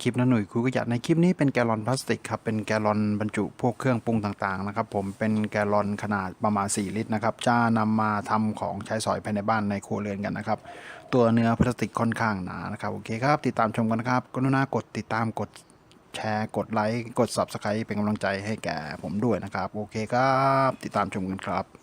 คลิปนะหนุ่ยคุยขยะในคลิปนี้เป็นแกลลอนพลาสติกครับเป็นแกลลอนบรรจุพวกเครื่องปรุงต่างๆนะครับผมเป็นแกลลอนขนาดประมาณ4ลิตรนะครับจะนำมาทำของใช้สอยภายในบ้านในครัวเรือนกันนะครับตัวเนื้อพลาสติกค่อนข้างหนานะครับโอเคครับติดตามชมกันนะครับกรุณากดติดตามกดแชร์กดไลค์กด Subscribe เป็นกำลังใจให้แก่ผมด้วยนะครับโอเคครับติดตามชมกันครับ